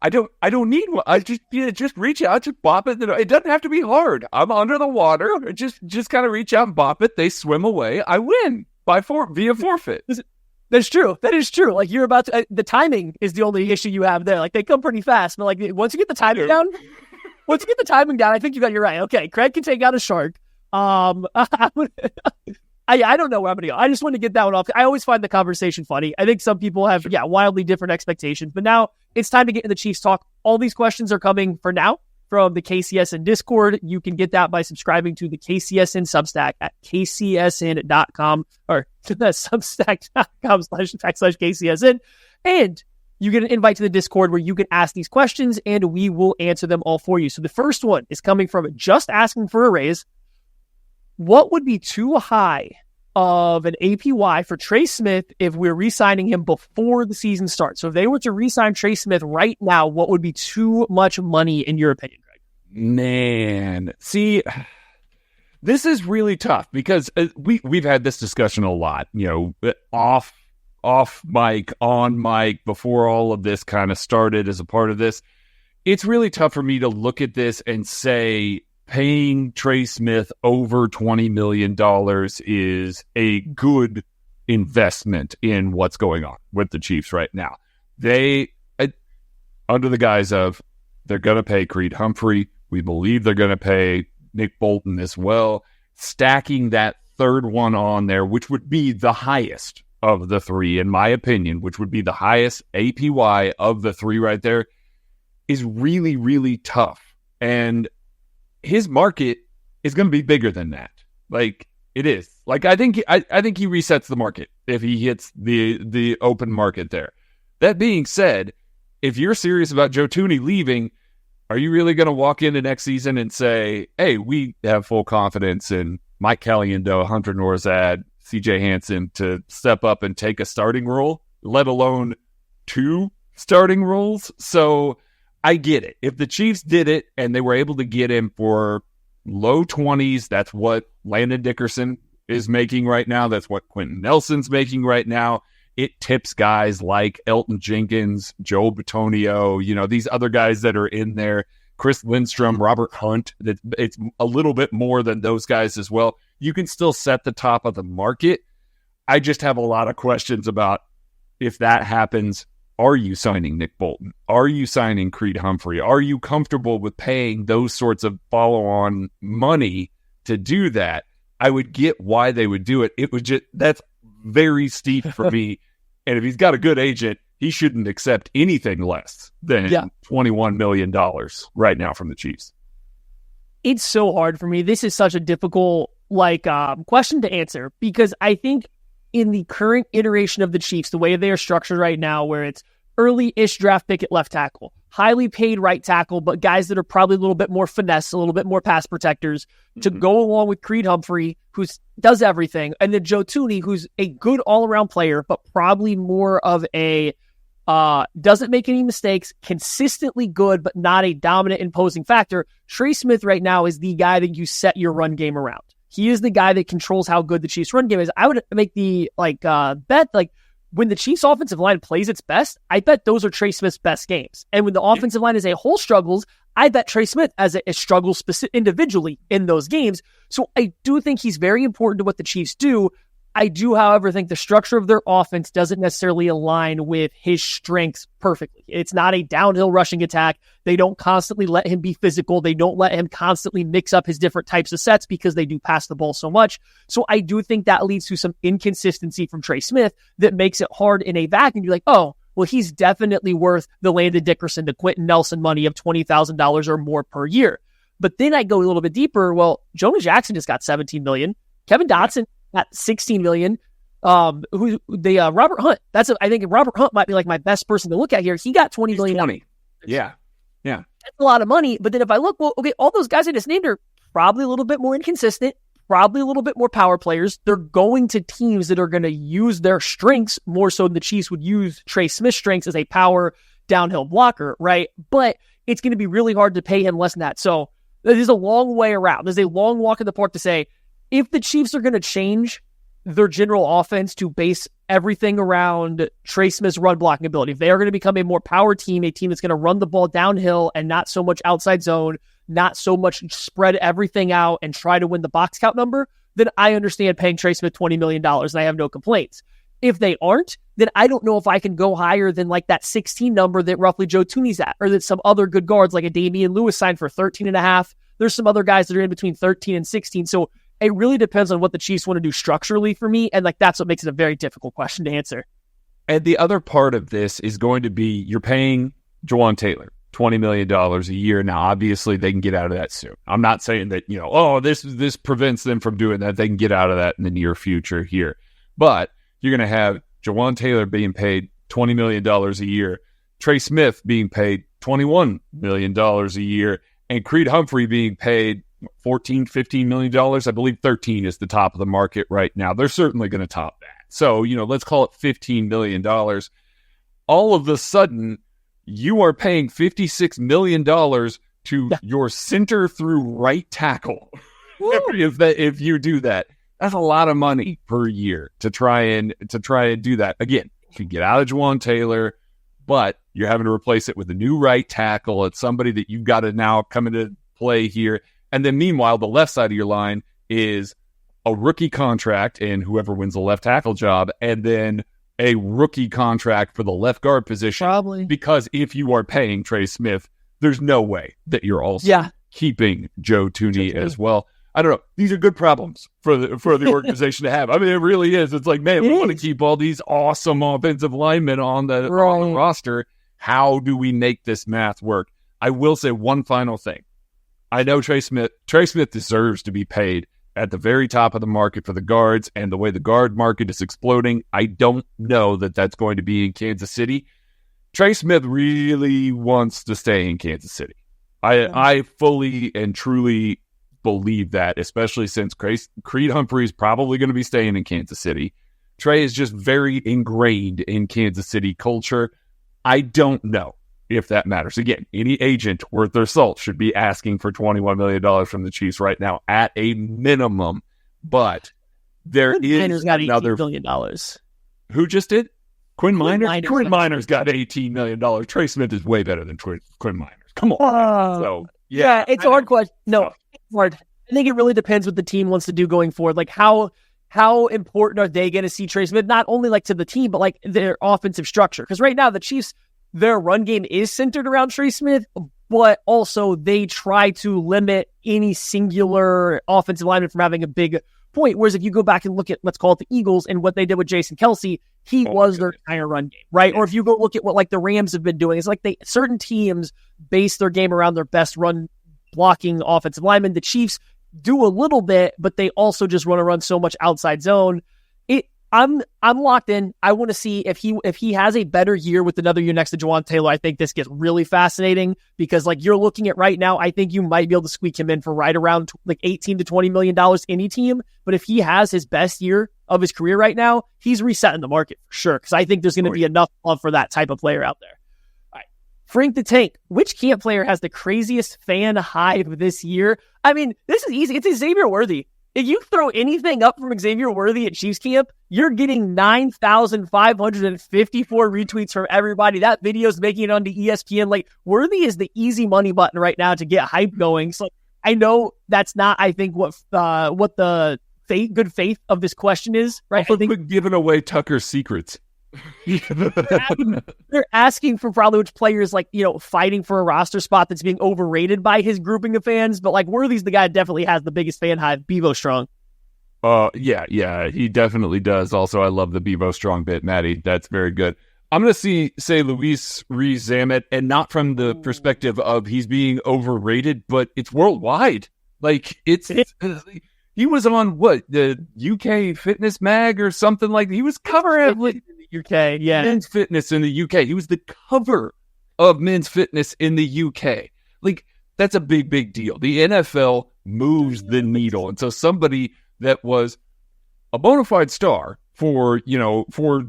I don't need one. I just reach out, just bop it. It doesn't have to be hard. I'm under the water. Just kind of reach out and bop it. They swim away. I win via forfeit. That's true. That is true. Like you're about to, the timing is the only issue you have there. Like they come pretty fast, but like once you get the timing down, I think you're right. Okay, Craig can take out a shark. I don't know where I'm going to go. I just want to get that one off. I always find the conversation funny. I think some people have, wildly different expectations. But now it's time to get into the Chiefs talk. All these questions are coming for now from the KCSN Discord. You can get that by subscribing to the KCSN Substack at kcsn.com or to the substack.com/KCSN. And you get an invite to the Discord where you can ask these questions and we will answer them all for you. So the first one is coming from just asking for a raise. What would be too high of an APY for Trey Smith if we're re-signing him before the season starts? So if they were to re-sign Trey Smith right now, what would be too much money in your opinion, Greg? Man, see, this is really tough because we've had this discussion a lot, off mic, on mic, before all of this kind of started as a part of this. It's really tough for me to look at this and say, paying Trey Smith over $20 million is a good investment in what's going on with the Chiefs right now. They, under the guise of, they're going to pay Creed Humphrey. We believe they're going to pay Nick Bolton as well. Stacking that third one on there, which would be the highest of the three, in my opinion, which would be the highest APY of the three right there, is really, really tough. And his market is going to be bigger than that. Like it is. Like I think he resets the market if he hits the open market there. That being said, if you're serious about Joe Thuney leaving, are you really going to walk into next season and say, "Hey, we have full confidence in Mike Caliendo, Hunter Norzad, CJ Hansen to step up and take a starting role, let alone 2 starting roles?" So I get it. If the Chiefs did it and they were able to get him for low 20s, that's what Landon Dickerson is making right now. That's what Quentin Nelson's making right now. It tips guys like Elton Jenkins, Joe Bitonio, these other guys that are in there, Chris Lindstrom, Robert Hunt. It's a little bit more than those guys as well. You can still set the top of the market. I just have a lot of questions about if that happens. Are you signing Nick Bolton? Are you signing Creed Humphrey? Are you comfortable with paying those sorts of follow-on money to do that? I would get why they would do it. That's very steep for me. And if he's got a good agent, he shouldn't accept anything less than $21 million right now from the Chiefs. It's so hard for me. This is such a difficult question to answer because I think in the current iteration of the Chiefs, the way they are structured right now, where it's early-ish draft pick at left tackle, highly paid right tackle, but guys that are probably a little bit more finesse, a little bit more pass protectors, to go along with Creed Humphrey, who does everything, and then Joe Thuney, who's a good all-around player, but probably more of a doesn't make any mistakes, consistently good, but not a dominant imposing factor. Trey Smith right now is the guy that you set your run game around. He is the guy that controls how good the Chiefs' run game is. I would make the bet when the Chiefs' offensive line plays its best, I bet those are Trey Smith's best games. And when the offensive line as a whole struggles, I bet Trey Smith as a struggles individually in those games. So I do think he's very important to what the Chiefs do. I do, however, think the structure of their offense doesn't necessarily align with his strengths perfectly. It's not a downhill rushing attack. They don't constantly let him be physical. They don't let him constantly mix up his different types of sets because they do pass the ball so much. So I do think that leads to some inconsistency from Trey Smith that makes it hard in a vacuum. You're like, oh, well, he's definitely worth the Landon Dickerson to Quentin Nelson money of $20,000 or more per year. But then I go a little bit deeper. Well, Jonah Jackson just got $17 million. Kevin Dotson at $16 million. Robert Hunt. I think Robert Hunt might be like my best person to look at here. He got $20 million. 20. Yeah. That's a lot of money. But then if I look, well, okay, all those guys I just named are probably a little bit more inconsistent, probably a little bit more power players. They're going to teams that are going to use their strengths more so than the Chiefs would use Trey Smith's strengths as a power downhill blocker, right? But it's going to be really hard to pay him less than that. So there's a long way around. There's a long walk in the park to say, if the Chiefs are going to change their general offense to base everything around Trey Smith's run blocking ability. If they are going to become a more power team, a team that's going to run the ball downhill and not so much outside zone, not so much spread everything out and try to win the box count number, then I understand paying Trey Smith $20 million and I have no complaints. If they aren't, then I don't know if I can go higher than like that 16 number that roughly Joe Tooney's at, or that some other good guards like a Damian Lewis signed for 13.5. There's some other guys that are in between 13 and 16. So it really depends on what the Chiefs want to do structurally for me. And like, that's what makes it a very difficult question to answer. And the other part of this is going to be, you're paying Jawan Taylor $20 million a year. Now, obviously they can get out of that soon. I'm not saying that, this prevents them from doing that. They can get out of that in the near future here, but you're going to have Jawan Taylor being paid $20 million a year, Trey Smith being paid $21 million a year, and Creed Humphrey being paid $14-15 million. I believe 13 is the top of the market right now. They're certainly going to top that. So, let's call it $15 million. All of a sudden, you are paying $56 million to your center through right tackle. if you do that, that's a lot of money per year to try and do that. Again, you can get out of Jawan Taylor, but you're having to replace it with a new right tackle. It's somebody that you've got to now come into play here. And then meanwhile, the left side of your line is a rookie contract and whoever wins the left tackle job, and then a rookie contract for the left guard position. Probably. Because if you are paying Trey Smith, there's no way that you're also keeping Joe Tooney as well. I don't know. These are good problems for the organization to have. I mean, it really is. It's like, man, we want to keep all these awesome offensive linemen on the roster. How do we make this math work? I will say one final thing. I know Trey Smith deserves to be paid at the very top of the market for the guards, and the way the guard market is exploding, I don't know that that's going to be in Kansas City. Trey Smith really wants to stay in Kansas City. I fully and truly believe that, especially since Creed Humphrey is probably going to be staying in Kansas City. Trey is just very ingrained in Kansas City culture. I don't know if that matters. Again, any agent worth their salt should be asking for $21 million from the Chiefs right now at a minimum. But there is got another $18 million. Who just did? Quinn Miners? Quinn Miners got $18 million. Trey Smith is way better than Quinn Miners. Come on. So yeah, it's a hard question. No, it's hard. I think it really depends what the team wants to do going forward. Like how important are they going to see Trey Smith, not only like to the team, but like their offensive structure? Because right now the Chiefs, their run game is centered around Trey Smith, but also they try to limit any singular offensive lineman from having a big point. Whereas if you go back and look at, let's call it the Eagles and what they did with Jason Kelce, he was their entire run game, right? Or if you go look at what like the Rams have been doing, it's like certain teams base their game around their best run blocking offensive lineman. The Chiefs do a little bit, but they also just run so much outside zone. I'm locked in. I want to see if he has a better year with another year next to Jawan Taylor. I think this gets really fascinating because like you're looking at right now, I think you might be able to squeak him in for right around like $18 to $20 million any team. But if he has his best year of his career right now, he's resetting the market for sure. Because I think there's going to be enough love for that type of player out there. All right, Frank the Tank. Which camp player has the craziest fan hive this year? I mean, this is easy. It's Xavier Worthy. If you throw anything up from Xavier Worthy at Chiefs camp, you're getting 9,554 retweets from everybody. That video's making it onto ESPN. Like, Worthy is the easy money button right now to get hype going. So I know that's not, I think, what the good faith of this question is, right? I think giving away Tucker's secrets. They're asking for probably which players like, fighting for a roster spot that's being overrated by his grouping of fans. But like Worthy's the guy that definitely has the biggest fan hive. Bevo Strong. Yeah, he definitely does. Also, I love the Bevo Strong bit, Maddie. That's very good. I'm going to say Luis Rees-Zammit, and not from the perspective of he's being overrated, but it's worldwide. Like, he was on the UK Fitness Mag or something like that. He was covering the UK, yeah. Men's Fitness in the UK. He was the cover of Men's Fitness in the UK. Like, that's a big, big deal. The NFL moves the needle. And so somebody that was a bona fide star for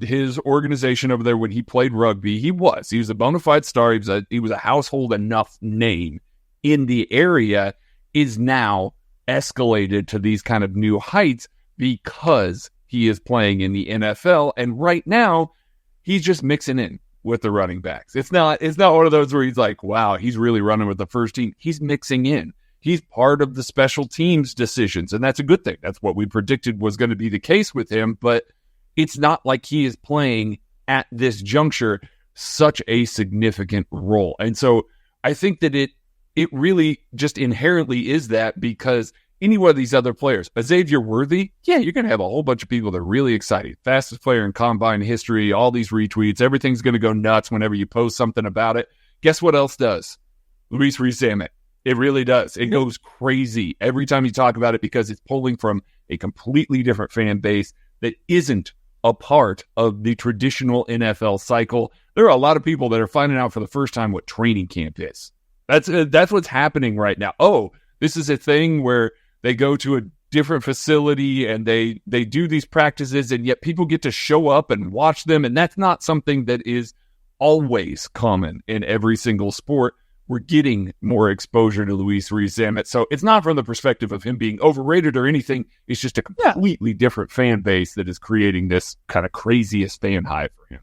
his organization over there when he played rugby, he was a bona fide star. He was a household enough name in the area, is now escalated to these kind of new heights because he is playing in the NFL. And right now, he's just mixing in with the running backs. It's not one of those where he's like, wow, he's really running with the first team. He's mixing in. He's part of the special teams decisions, and that's a good thing. That's what we predicted was going to be the case with him, but it's not like he is playing at this juncture such a significant role. And so I think that it really just inherently is that, because any one of these other players, Xavier Worthy, yeah, you're going to have a whole bunch of people that are really excited. Fastest player in combine history, all these retweets, everything's going to go nuts whenever you post something about it. Guess what else does? Luis Rees-Zammit. It really does. It goes crazy every time you talk about it, because it's pulling from a completely different fan base that isn't a part of the traditional NFL cycle. There are a lot of people that are finding out for the first time what training camp is. That's what's happening right now. Oh, this is a thing where they go to a different facility and they do these practices, and yet people get to show up and watch them. And that's not something that is always common in every single sport. We're getting more exposure to Luis Rees-Zammit. So it's not from the perspective of him being overrated or anything. It's just a completely different fan base that is creating this kind of craziest fan hive for him.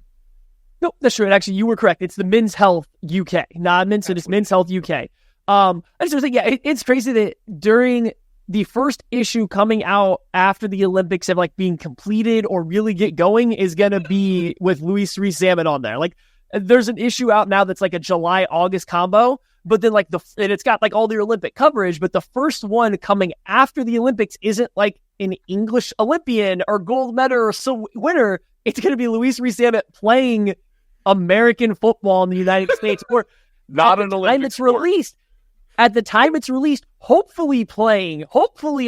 No, that's true. And actually, you were correct. It's the Men's Health UK, not Men's. It's Men's Health UK. I just was thinking, it's crazy that during the first issue coming out after the Olympics have like being completed or really get going is going to be with Luis Rees-Zammit on there. Like, there's an issue out now that's like a July-August combo, but then like and it's got like all the Olympic coverage, but the first one coming after the Olympics isn't like an English Olympian or gold medal or winner. It's going to be Luis Rees-Zammit playing American football in the United States, or not an Olympic sport. At the time it's released, hopefully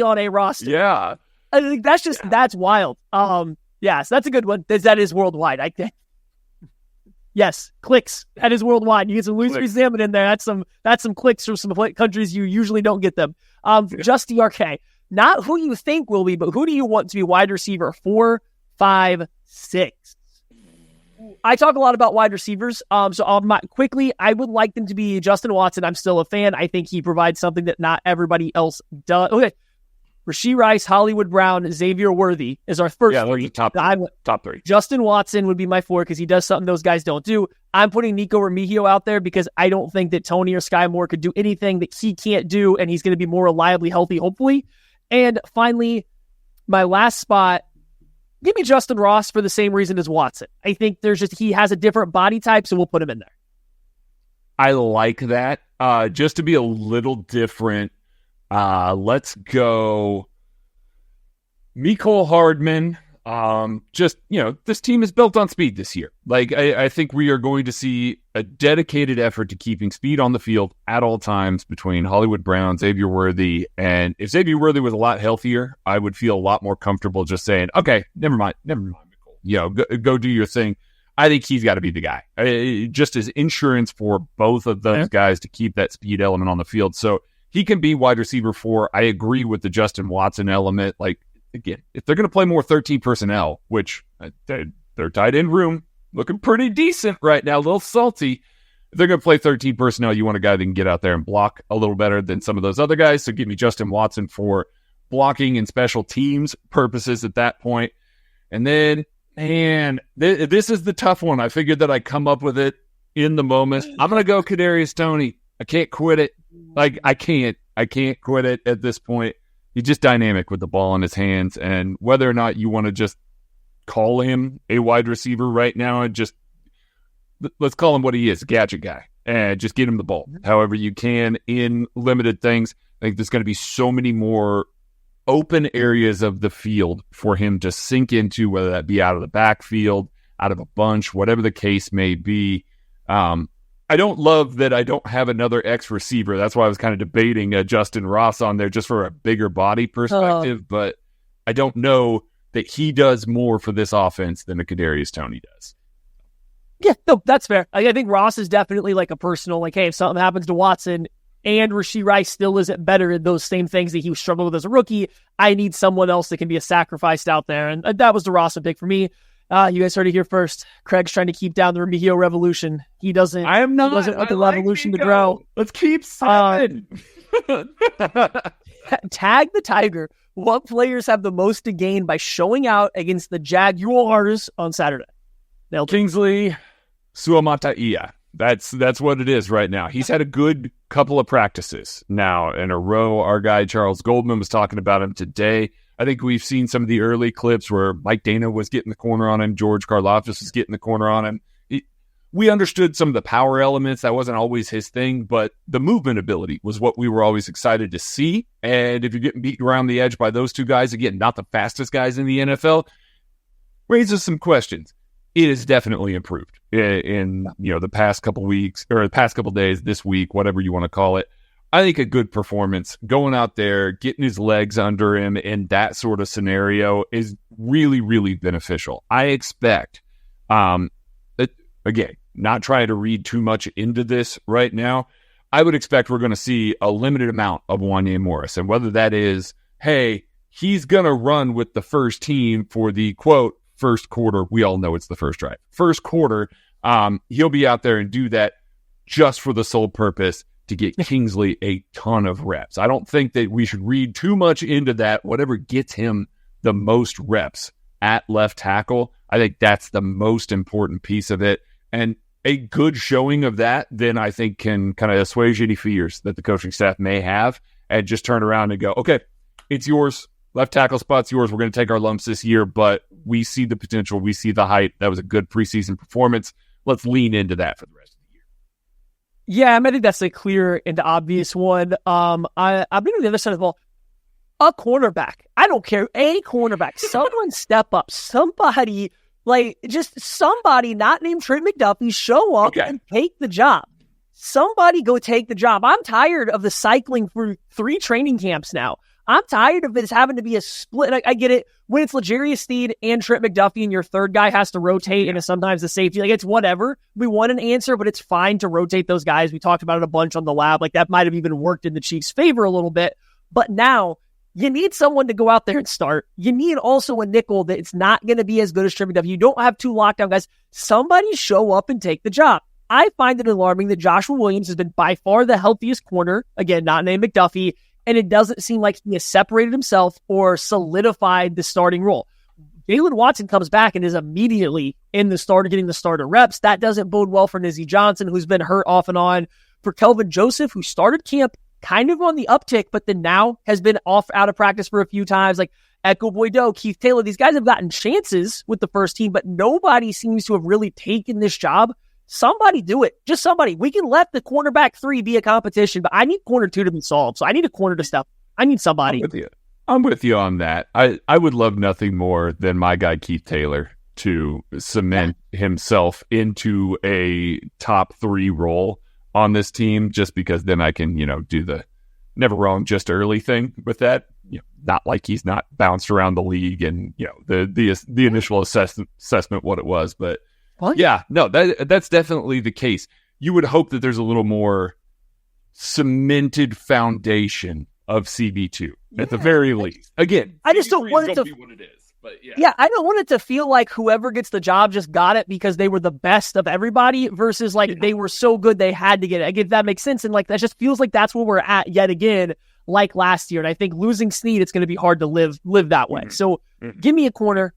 on a roster. Yeah. I think that's wild. So that's a good one. That is worldwide. I think. Yes, clicks. That is worldwide. You get some Luis Rees-Zammit in there. That's some clicks from some countries you usually don't get them. Just DRK. Not who you think will be, but who do you want to be wide receiver 4, 5, 6? I talk a lot about wide receivers. Quickly, I would like them to be Justin Watson. I'm still a fan. I think he provides something that not everybody else does. Okay. Rashee Rice, Hollywood Brown, Xavier Worthy is our first three. Top three. Justin Watson would be my 4 because he does something those guys don't do. I'm putting Nico Remigio out there because I don't think that Tony or Sky Moore could do anything that he can't do, and he's going to be more reliably healthy, hopefully. And finally, my last spot, give me Justin Ross for the same reason as Watson. I think he has a different body type, so we'll put him in there. I like that. Just to be a little different, let's go Mecole Hardman. This team is built on speed this year. Like, I think we are going to see a dedicated effort to keeping speed on the field at all times between Hollywood Brown, Xavier Worthy. And if Xavier Worthy was a lot healthier, I would feel a lot more comfortable just saying, okay, never mind, Mecole. Go do your thing. I think he's got to be the guy. Just as insurance for both of those guys to keep that speed element on the field. So he can be wide receiver 4. I agree with the Justin Watson element. Like, again, if they're going to play more 13 personnel, which their tight end room looking pretty decent right now, a little salty. If they're going to play 13 personnel, you want a guy that can get out there and block a little better than some of those other guys. So give me Justin Watson for blocking and special teams purposes at that point. And then, man, this is the tough one. I figured that I'd come up with it in the moment. I'm going to go Kadarius Toney. I can't quit it. Like, I can't quit it at this point. He's just dynamic with the ball in his hands, and whether or not you want to just call him a wide receiver right now and just let's call him what he is, a gadget guy, and just get him the ball however you can in limited things. I think there's going to be so many more open areas of the field for him to sink into, whether that be out of the backfield, out of a bunch, whatever the case may be. I don't love that I don't have another X receiver. That's why I was kind of debating Justin Ross on there just for a bigger body perspective. But I don't know that he does more for this offense than a Kadarius Toney does. Yeah, no, that's fair. I think Ross is definitely like a personal, like, hey, if something happens to Watson and Rashee Rice still isn't better at those same things that he was struggling with as a rookie, I need someone else that can be a sacrificed out there. And that was the Ross pick for me. You guys heard it here first. Craig's trying to keep down the Remigio revolution. He doesn't. I am not. He doesn't want the revolution to grow. Let's keep 7. Tag the Tiger What players have the most to gain by showing out against the Jaguars on Saturday? Kingsley Suamataia. That's what it is right now. He's had a good couple of practices now in a row. Our guy Charles Goldman was talking about him today. I think we've seen some of the early clips where Mike Dana was getting the corner on him. George Karlaftis was getting the corner on him. We understood some of the power elements. That wasn't always his thing, but the movement ability was what we were always excited to see. And if you're getting beaten around the edge by those two guys, again, not the fastest guys in the NFL, raises some questions. It has definitely improved in the past couple weeks or the past couple days, this week, whatever you want to call it. I think a good performance, going out there, getting his legs under him in that sort of scenario is really, really beneficial. I expect, again, not trying to read too much into this right now, I would expect we're going to see a limited amount of Wanya Morris. And whether that is, hey, he's going to run with the first team for the, quote, first quarter. We all know it's the first drive. First quarter, he'll be out there and do that just for the sole purpose to get Kingsley a ton of reps. I don't think that we should read too much into that. Whatever gets him the most reps at left tackle, I think that's the most important piece of it. And a good showing of that, then I think can kind of assuage any fears that the coaching staff may have and just turn around and go, okay, it's yours. Left tackle spot's yours. We're going to take our lumps this year, but we see the potential. We see the height. That was a good preseason performance. Let's lean into that for the rest of the year. Yeah, I think that's a clear and obvious one. I've been on the other side of the ball. A cornerback. I don't care. A cornerback. Someone step up. Somebody, just somebody not named Trey McDuffie, show up and take the job. Somebody go take the job. I'm tired of the cycling through 3 training camps now. I'm tired of this having to be a split. I get it. When it's L'Jarius Sneed and Trent McDuffie and your third guy has to rotate and it's sometimes the safety, it's whatever. We want an answer, but it's fine to rotate those guys. We talked about it a bunch on the lab. That might have even worked in the Chiefs' favor a little bit. But now you need someone to go out there and start. You need also a nickel that it's not going to be as good as Trent McDuffie. You don't have 2 lockdown guys. Somebody show up and take the job. I find it alarming that Joshua Williams has been by far the healthiest corner. Again, not named McDuffie. And it doesn't seem like he has separated himself or solidified the starting role. Jalen Watson comes back and is immediately in the starter, getting the starter reps. That doesn't bode well for Nizzy Johnson, who's been hurt off and on. For Kelvin Joseph, who started camp kind of on the uptick, but then now has been out of practice for a few times. Echo Boydo, Keith Taylor, these guys have gotten chances with the first team, but nobody seems to have really taken this job. Somebody do it. Just somebody. We can let the cornerback 3 be a competition, but I need corner 2 to be solved. So I need a corner to step. I need somebody. I'm with you on that. I would love nothing more than my guy Keith Taylor to cement himself into a top 3 role on this team, just because then I can, do the never wrong, just early thing with that. Not like he's not bounced around the league and, the initial assessment what it was, but what? Yeah, no, that's definitely the case. You would hope that there's a little more cemented foundation of CB2 at the very least. Again, I just don't want it to be what it is. But yeah, I don't want it to feel like whoever gets the job just got it because they were the best of everybody versus they were so good they had to get it. If that makes sense, and that just feels like that's where we're at yet again, like last year. And I think losing Snead, it's going to be hard to live that way. So give me a corner.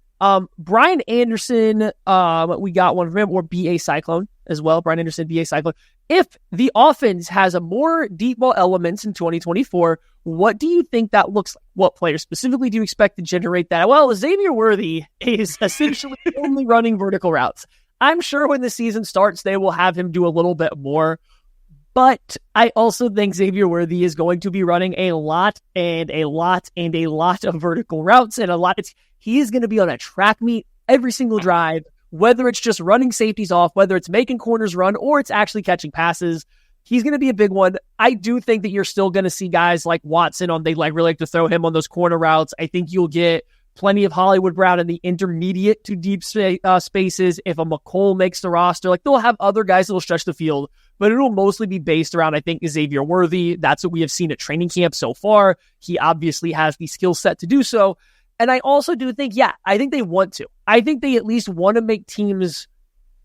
Brian Anderson, we got one from him, or BA Cyclone as well. Brian Anderson, BA Cyclone. If the offense has a more deep ball elements in 2024, what do you think that looks like? What players specifically do you expect to generate that? Well, Xavier Worthy is essentially only running vertical routes. I'm sure when the season starts, they will have him do a little bit more. But I also think Xavier Worthy is going to be running a lot and a lot and a lot of vertical routes and a lot. He is going to be on a track meet every single drive, whether it's just running safeties off, whether it's making corners run, or it's actually catching passes. He's going to be a big one. I do think that you're still going to see guys like Watson they really like to throw him on those corner routes. I think you'll get plenty of Hollywood Brown in the intermediate to deep spaces. If a McColl makes the roster, they'll have other guys that will stretch the field, but it'll mostly be based around, I think, Xavier Worthy. That's what we have seen at training camp so far. He obviously has the skill set to do so. And I also do think, I think they want to. I think they at least want to make teams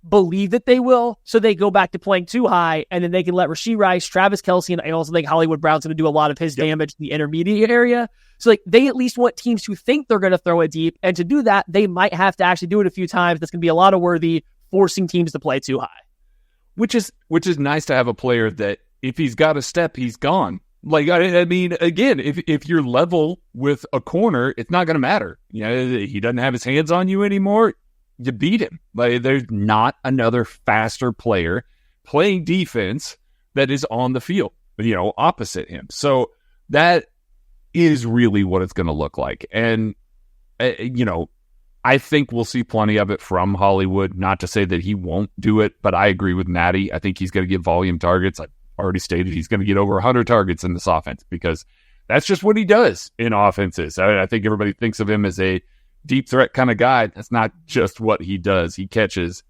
believe that they will, so they go back to playing too high, and then they can let Rashee Rice, Travis Kelce, and I also think Hollywood Brown's going to do a lot of his damage in the intermediate area. So like they at least want teams to think they're going to throw it deep, and to do that, they might have to actually do it a few times. That's going to be a lot of worthy, forcing teams to play too high. Which is nice to have a player that if he's got a step, he's gone. Like, I mean, again, if you're level with a corner, it's not going to matter. You know, he doesn't have his hands on you anymore. You beat him. Like, there's not another faster player playing defense that is on the field, you know, opposite him. So that is really what it's going to look like. And, you know, I think we'll see plenty of it from Hollywood. Not to say that he won't do it, but I agree with Natty. I think he's going to get volume targets. I've already stated he's going to get over 100 targets in this offense because that's just what he does in offenses. I think everybody thinks of him as a deep threat kind of guy. That's not just what he does. He catches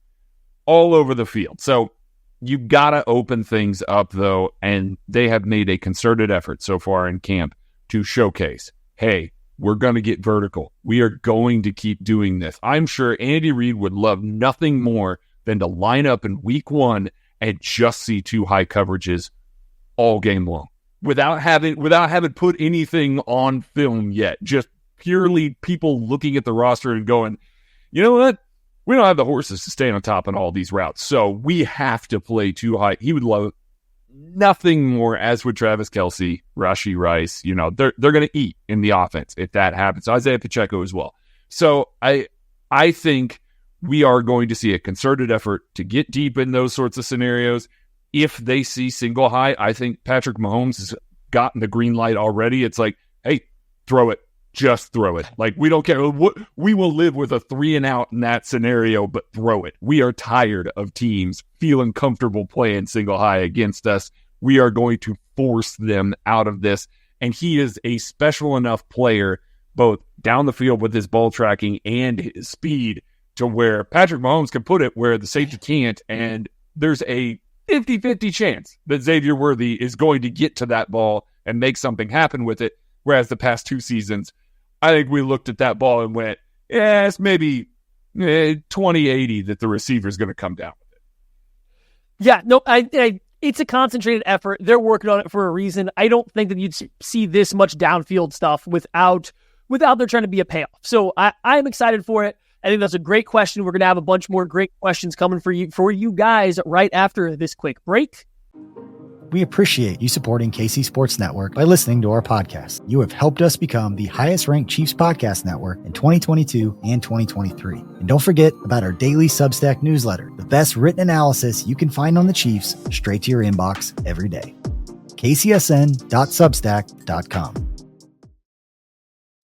all over the field. So you got to open things up, though, and they have made a concerted effort so far in camp to showcase, hey, we're going to get vertical. We are going to keep doing this. I'm sure Andy Reid would love nothing more than to line up in week one and just see two high coverages all game long without having put anything on film yet. Just purely people looking at the roster and going, you know what? We don't have the horses to stay on top on all these routes, so we have to play too high. He would love nothing more, as would Travis Kelce, Rashee Rice. You know, they're going to eat in the offense if that happens. Isaiah Pacheco as well. So I think we are going to see a concerted effort to get deep in those sorts of scenarios. If they see single high, I think Patrick Mahomes has gotten the green light already. It's like, hey, throw it. Just throw it. Like, we don't care. We will live with a 3-and-out in that scenario, but throw it. We are tired of teams feeling comfortable playing single high against us. We are going to force them out of this. And he is a special enough player, both down the field with his ball tracking and his speed, to where Patrick Mahomes can put it where the safety can't. And there's a 50-50 chance that Xavier Worthy is going to get to that ball and make something happen with it. Whereas the past 2 seasons, I think we looked at that ball and went, yeah, it's maybe 20-80 that the receiver's going to come down with it. Yeah, no, it's a concentrated effort. They're working on it for a reason. I don't think that you'd see this much downfield stuff without there trying to be a payoff. So I'm excited for it. I think that's a great question. We're going to have a bunch more great questions coming for you guys right after this quick break. We appreciate you supporting KC Sports Network by listening to our podcast. You have helped us become the highest-ranked Chiefs podcast network in 2022 and 2023. And don't forget about our daily Substack newsletter, the best written analysis you can find on the Chiefs straight to your inbox every day. kcsn.substack.com.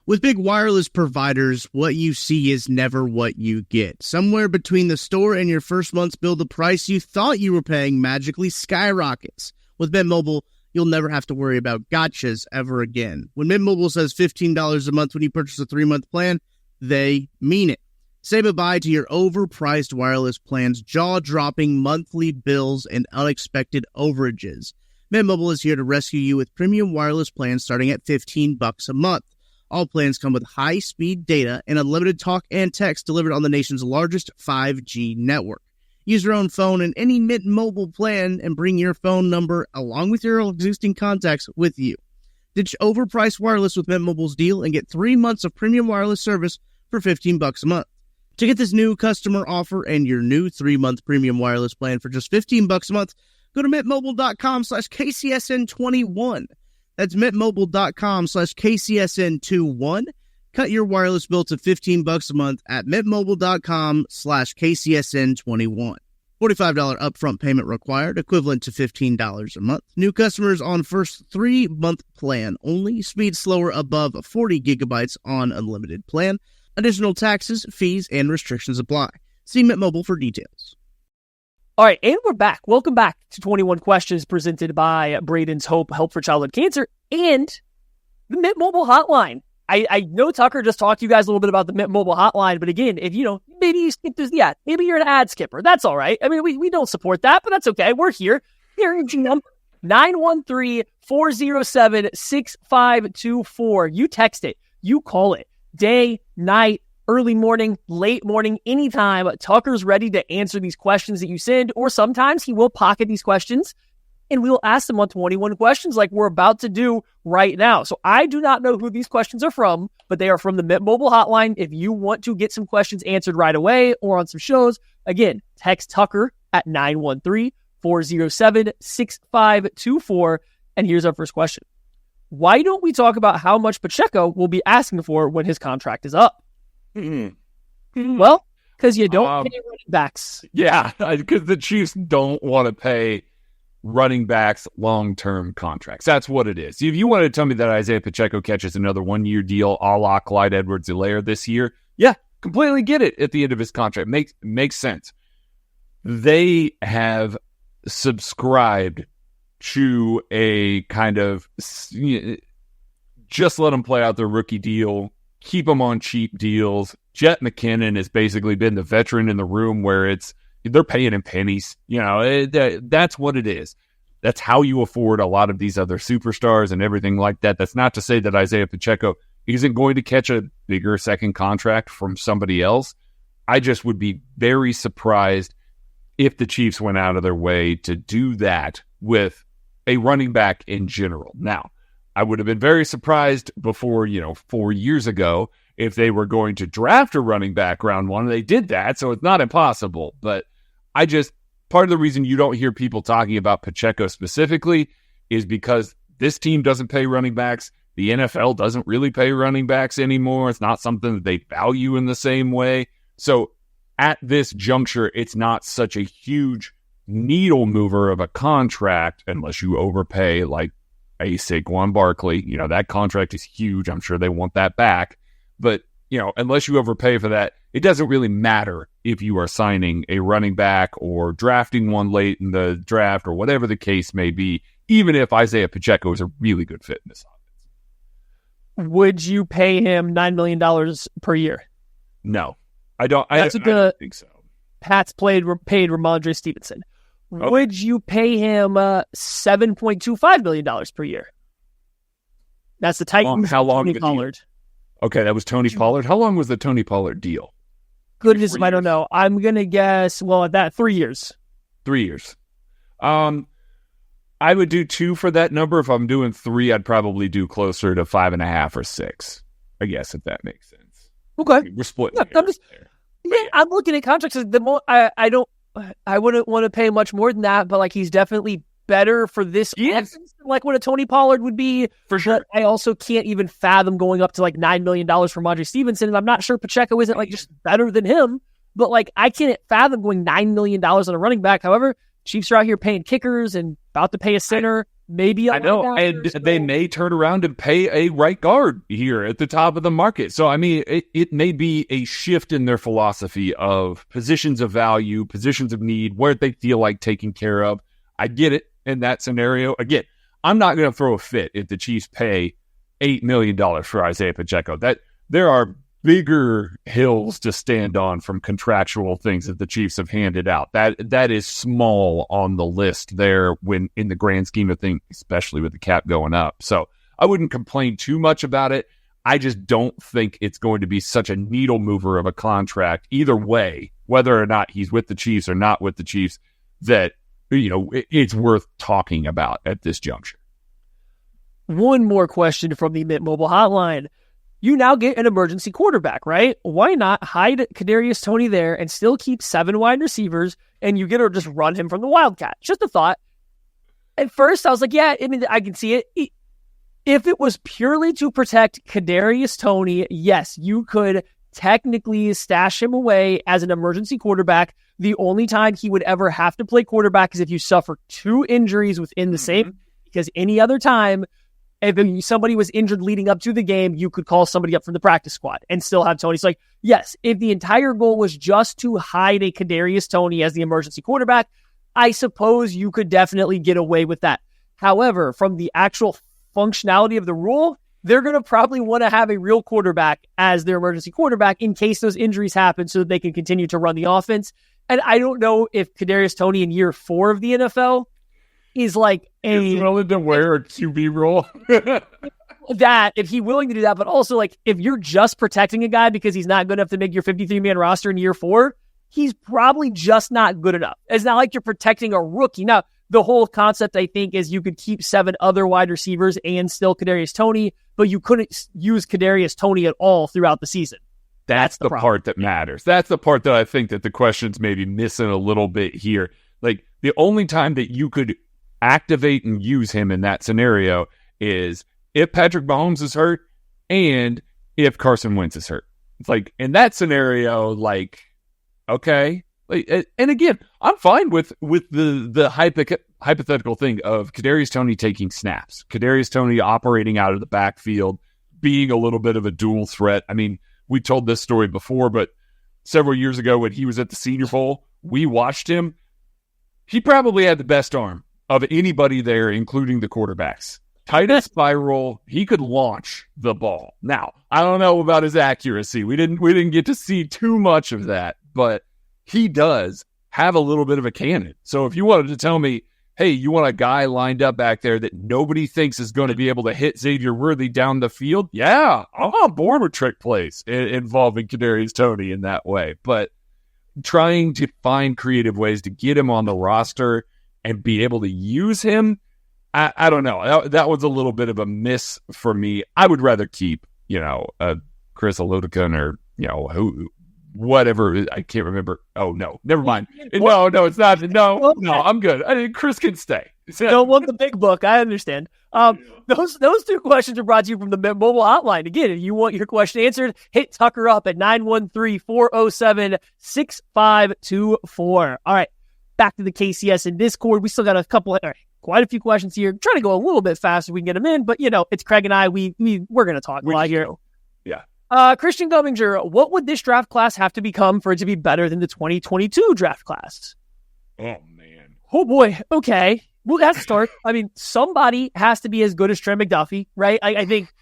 With big wireless providers, what you see is never what you get. Somewhere between the store and your first month's bill, the price you thought you were paying magically skyrockets. With Mint Mobile, you'll never have to worry about gotchas ever again. When Mint Mobile says $15 a month when you purchase a 3-month plan, they mean it. Say bye-bye to your overpriced wireless plans, jaw-dropping monthly bills, and unexpected overages. Mint Mobile is here to rescue you with premium wireless plans starting at $15 a month. All plans come with high-speed data and unlimited talk and text delivered on the nation's largest 5G network. Use your own phone in any Mint Mobile plan and bring your phone number along with your existing contacts with you. Ditch overpriced wireless with Mint Mobile's deal and get 3 months of premium wireless service for $15 a month. To get this new customer offer and your new 3-month premium wireless plan for just $15 a month, go to mintmobile.com/KCSN21. That's mintmobile.com/KCSN21. Cut your wireless bill to $15 a month at mintmobile.com/KCSN21. $45 upfront payment required, equivalent to $15 a month. New customers on first 3-month plan only. Speed slower above 40 gigabytes on unlimited plan. Additional taxes, fees, and restrictions apply. See Mint Mobile for details. All right, and we're back. Welcome back to 21 Questions presented by Braden's Help for Childhood Cancer and the Mint Mobile Hotline. I know Tucker just talked to you guys a little bit about the Mint Mobile Hotline, but again, if maybe you skip this, maybe you're an ad skipper. That's all right. I mean, we don't support that, but that's okay. We're here. Here's your number, 913-407-6524. You text it. You call it. Day, night, early morning, late morning, anytime. Tucker's ready to answer these questions that you send, or sometimes he will pocket these questions and we will ask them on 21 questions like we're about to do right now. So I do not know who these questions are from, but they are from the Mint Mobile hotline. If you want to get some questions answered right away or on some shows, again, text Tucker at 913-407-6524. And here's our first question. Why don't we talk about how much Pacheco will be asking for when his contract is up? Well, because you don't pay running backs. Yeah, because the Chiefs don't want to pay running backs long-term contracts. That's what it is. If you wanted to tell me that Isaiah Pacheco catches another one-year deal a la Clyde Edwards-Helaire this year, yeah, completely get it at the end of his contract. Makes sense. They have subscribed to a kind of just let them play out their rookie deal, keep them on cheap deals. Jet McKinnon has basically been the veteran in the room where they're paying in pennies. That's what it is. That's how you afford a lot of these other superstars and everything like that. That's not to say that Isaiah Pacheco isn't going to catch a bigger second contract from somebody else. I just would be very surprised if the Chiefs went out of their way to do that with a running back in general. Now, I would have been very surprised before, 4 years ago if they were going to draft a running back round one. They did that, so it's not impossible. But part of the reason you don't hear people talking about Pacheco specifically is because this team doesn't pay running backs. The NFL doesn't really pay running backs anymore. It's not something that they value in the same way. So at this juncture, it's not such a huge needle mover of a contract unless you overpay like a Saquon Barkley. That contract is huge. I'm sure they want that back. But, unless you overpay for that, it doesn't really matter if you are signing a running back or drafting one late in the draft or whatever the case may be, even if Isaiah Pacheco is a really good fit in this offense. Would you pay him $9 million per year? No, I don't. I don't think so. Pats paid Ramondre Stevenson. Okay. Would you pay him $7.25 million per year? That's the Titans. How long? Tony Pollard. Okay, that was Tony Pollard. How long was the Tony Pollard deal? Goodness, I don't know. I'm going to guess, at that, 3 years. 3 years. I would do 2 for that number. If I'm doing 3, I'd probably do closer to 5.5 or 6, I guess, if that makes sense. Okay. We're splitting I'm looking at contracts. I wouldn't want to pay much more than that, but he's definitely better for this offense than what a Tony Pollard would be. For sure. But I also can't even fathom going up to $9 million for Ramondre Stevenson, and I'm not sure Pacheco isn't just better than him, but I can't fathom going $9 million on a running back. However, Chiefs are out here paying kickers and about to pay a center. Maybe I know, and they may turn around and pay a right guard here at the top of the market. So, it may be a shift in their philosophy of positions of value, positions of need, where they feel like taking care of. I get it in that scenario. Again, I'm not going to throw a fit if the Chiefs pay $8 million for Isaiah Pacheco. That there are bigger hills to stand on from contractual things that the Chiefs have handed out. That is small on the list there when in the grand scheme of things, especially with the cap going up. So I wouldn't complain too much about it. I just don't think it's going to be such a needle mover of a contract either way, whether or not he's with the Chiefs or not with the Chiefs, that it's worth talking about at this juncture. One more question from the Mint Mobile hotline. You now get an emergency quarterback, right? Why not hide Kadarius Toney there and still keep 7 wide receivers and you get to just run him from the Wildcat? Just a thought. At first, I was like, yeah, I can see it. If it was purely to protect Kadarius Toney, yes, you could technically stash him away as an emergency quarterback. The only time he would ever have to play quarterback is if you suffer 2 injuries within the same, because any other time, if somebody was injured leading up to the game, you could call somebody up from the practice squad and still have Toney. So yes, if the entire goal was just to hide a Kadarius Toney as the emergency quarterback, I suppose you could definitely get away with that. However, from the actual functionality of the rule, they're going to probably want to have a real quarterback as their emergency quarterback in case those injuries happen so that they can continue to run the offense. And I don't know if Kadarius Toney in year 4 of the NFL is willing to wear a QB role. that, if he's willing to do that, but also like if you're just protecting a guy because he's not good enough to make your 53-man roster in year 4, he's probably just not good enough. It's not like you're protecting a rookie. Now, the whole concept, I think, is you could keep 7 other wide receivers and still Kadarius Toney, but you couldn't use Kadarius Toney at all throughout the season. That's the part that matters. That's the part that I think that the question's maybe missing a little bit here. Like, the only time that you could activate and use him in that scenario is if Patrick Mahomes is hurt and if Carson Wentz is hurt. It's like, in that scenario, like, okay. Like, and again, I'm fine with the hypothetical thing of Kadarius Toney taking snaps, Kadarius Toney operating out of the backfield, being a little bit of a dual threat. I mean, we told this story before, but several years ago when he was at the Senior Bowl, we watched him. He probably had the best arm of anybody there, including the quarterbacks. Tight spiral, he could launch the ball. Now, I don't know about his accuracy. We didn't get to see too much of that, but he does have a little bit of a cannon. So if you wanted to tell me, hey, you want a guy lined up back there that nobody thinks is going to be able to hit Xavier Worthy down the field, yeah, I'm on board with trick plays involving Kadarius Toney in that way. But trying to find creative ways to get him on the roster and be able to use him, I don't know. That was a little bit of a miss for me. I would rather keep, Chris Olodokun or, whatever. I can't remember. Oh, no. Never mind. No, it's not. No, I'm good. Chris can stay. Don't want the big book. I understand. Those 2 questions are brought to you from the mobile hotline. Again, if you want your question answered, hit Tucker up at 913-407-6524. All right, back to the KCS in Discord. We still got quite a few questions here. I'm trying to go a little bit faster so we can get them in, but it's Craig and I. We're going to talk a lot here. Yeah. Christian Gumminger, what would this draft class have to become for it to be better than the 2022 draft class? Oh, man. Oh, boy. Okay. Well, let's start. I mean, somebody has to be as good as Trey McDuffie, right? I think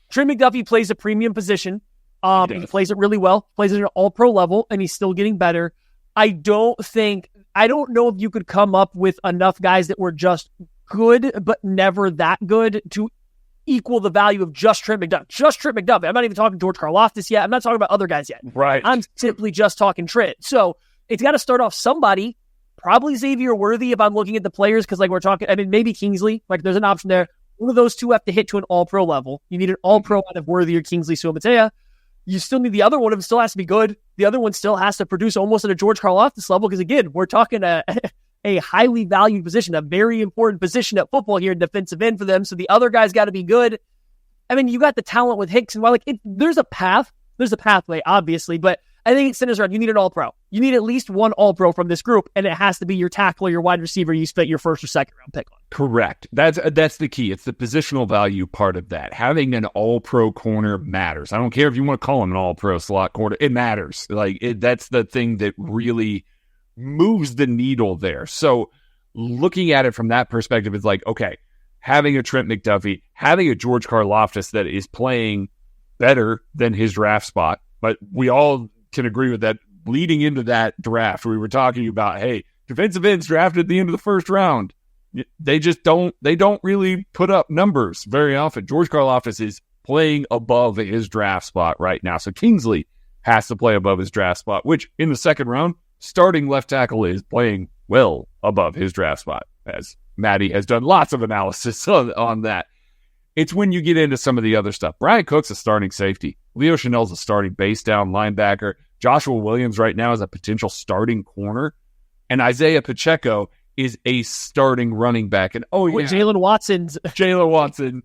Trey McDuffie plays a premium position. He plays it really well, plays it at an all-pro level, and he's still getting better. I don't know if you could come up with enough guys that were just good, but never that good to equal the value of just Trey McDuffie. Just Trey McDuffie. I'm not even talking George Karlaftis yet. I'm not talking about other guys yet. Right. I'm simply just talking Trey. So it's got to start off somebody, probably Xavier Worthy if I'm looking at the players, because we're talking, maybe Kingsley. Like, there's an option there. One of those 2 have to hit to an all-pro level. You need an all-pro out of Worthy or Kingsley Suamatea. You still need the other one of them still has to be good. The other one still has to produce almost at a George Karlaftis level, because again, we're talking a highly valued position, a very important position at football here, defensive end for them. So the other guy's got to be good. You got the talent with Hicks, and while there's a pathway, obviously, but I think it centers around you need an all-pro. You need at least one all-pro from this group, and it has to be your tackle or your wide receiver you spent your 1st or 2nd round pick on. Correct. That's the key. It's the positional value part of that. Having an all-pro corner matters. I don't care if you want to call him an all-pro slot corner. It matters. That's the thing that really moves the needle there. So looking at it from that perspective, it's like, okay, having a Trent McDuffie, having a George Karlaftis that is playing better than his draft spot, but we all can agree with that. Leading into that draft, we were talking about, hey, defensive ends drafted at the end of the 1st round. They just don't really put up numbers very often. George Karlaftis is playing above his draft spot right now. So Kingsley has to play above his draft spot, which in the 2nd round, starting left tackle is playing well above his draft spot, as Maddie has done lots of analysis on that. It's when you get into some of the other stuff. Brian Cook's a starting safety. Leo Chanel's a starting base down linebacker. Joshua Williams right now is a potential starting corner. And Isaiah Pacheco is a starting running back. And Jalen Watson.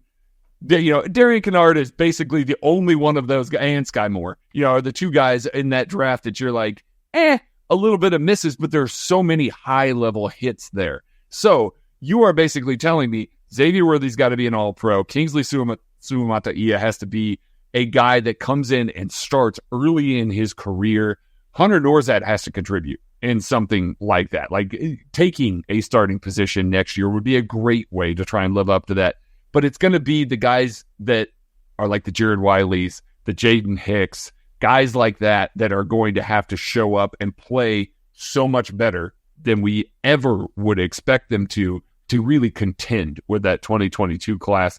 Darian Kennard is basically the only one of those guys, and Sky Moore, are the 2 guys in that draft that you're like, a little bit of misses, but there's so many high-level hits there. So you are basically telling me Xavier Worthy's got to be an all-pro. Kingsley Suamataia has to be a guy that comes in and starts early in his career. Hunter Norzad has to contribute in something like that. Like, taking a starting position next year would be a great way to try and live up to that. But it's going to be the guys that are like the Jared Wileys, the Jaden Hicks, guys like that are going to have to show up and play so much better than we ever would expect them to really contend with that 2022 class.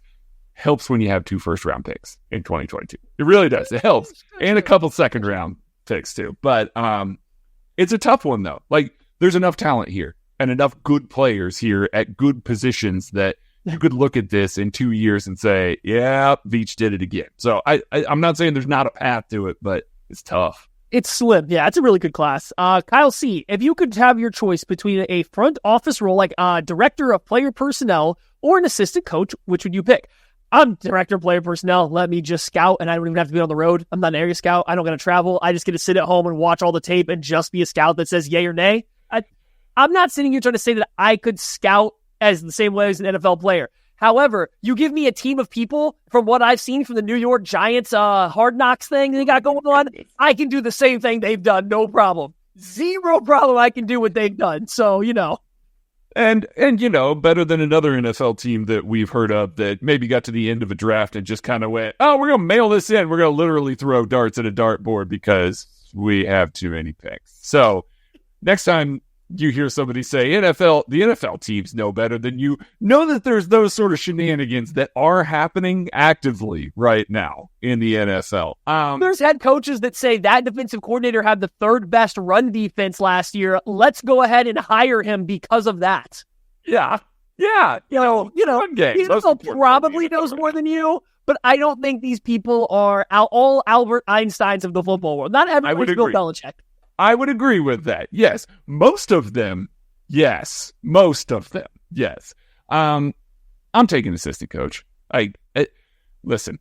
helps when you have 2 first-round picks in 2022. It really does. It helps. And a couple second-round picks, too. But it's a tough one, though. Like, there's enough talent here and enough good players here at good positions that you could look at this in 2 years and say, yeah, Veach did it again. So I'm not saying there's not a path to it, but it's tough. It's slim. Yeah, it's a really good class. Kyle C., if you could have your choice between a front office role like director of player personnel or an assistant coach, which would you pick? I'm director of player personnel. Let me just scout, and I don't even have to be on the road. I'm not an area scout. I don't got to travel. I just get to sit at home and watch all the tape and just be a scout that says yay or nay. I'm not sitting here trying to say that I could scout as the same way as an NFL player. However, you give me a team of people, from what I've seen from the New York Giants Hard Knocks thing they got going on, I can do the same thing they've done, no problem. Zero problem I can do what they've done. So, And better than another NFL team that we've heard of that maybe got to the end of a draft and just kind of went, oh, we're going to mail this in. We're going to literally throw darts at a dartboard because we have too many picks. So next time you hear somebody say the NFL teams know better than you, know that there's those sort of shenanigans that are happening actively right now in the NFL. There's head coaches that say that defensive coordinator had the 3rd best run defense last year. Let's go ahead and hire him because of that. Yeah. He probably knows more than you, but I don't think these people are all Albert Einsteins of the football world. Not everyone's Bill Belichick. I would agree with that. Yes. Most of them. Yes. I'm taking assistant coach. Listen,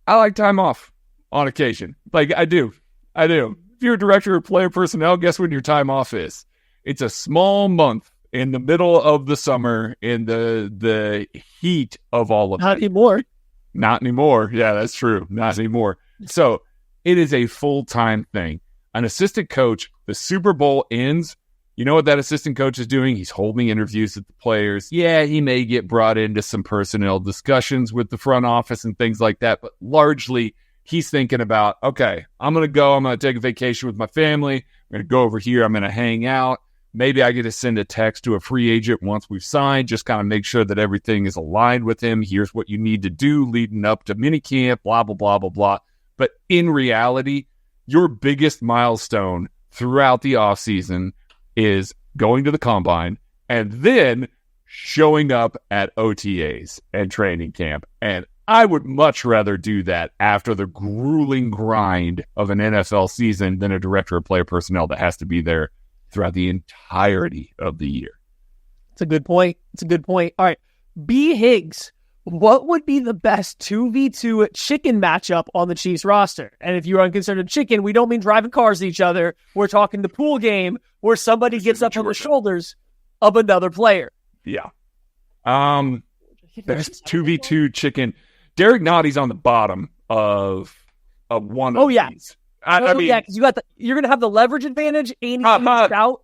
I like time off on occasion. Like, I do. If you're a director of player personnel, guess when your time off is? It's a small month in the middle of the summer in the heat of all of it. Not anymore. Yeah, that's true. Not anymore. So it is a full-time thing. An assistant coach, the Super Bowl ends. You know what that assistant coach is doing? He's holding interviews with the players. Yeah, he may get brought into some personnel discussions with the front office and things like that, but largely he's thinking about, okay, I'm going to take a vacation with my family. I'm going to go over here. I'm going to hang out. Maybe I get to send a text to a free agent once we've signed, just kind of make sure that everything is aligned with him. Here's what you need to do leading up to minicamp, blah, blah, blah, blah, blah. But in reality, your biggest milestone throughout the offseason is going to the combine and then showing up at OTAs and training camp. And I would much rather do that after the grueling grind of an NFL season than a director of player personnel that has to be there throughout the entirety of the year. It's a good point. All right. B. Higgs. What would be the best 2v2 chicken matchup on the Chiefs roster? And if you're unconcerned with chicken, we don't mean driving cars to each other. We're talking the pool game where somebody gets up on the shoulders of another player. Yeah. Best 2v2 chicken. Derek Notty's on the bottom of one of these. I mean, because you're going to have the leverage advantage and out.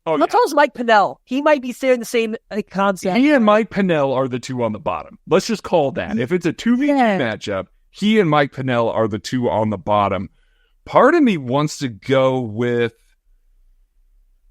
How tall is Mike Pennell? He might be sharing the same concept. He and Mike Pennell are the two on the bottom. Let's just call that. If it's a 2v2 matchup, he and Mike Pennell are the two on the bottom. Part of me wants to go with,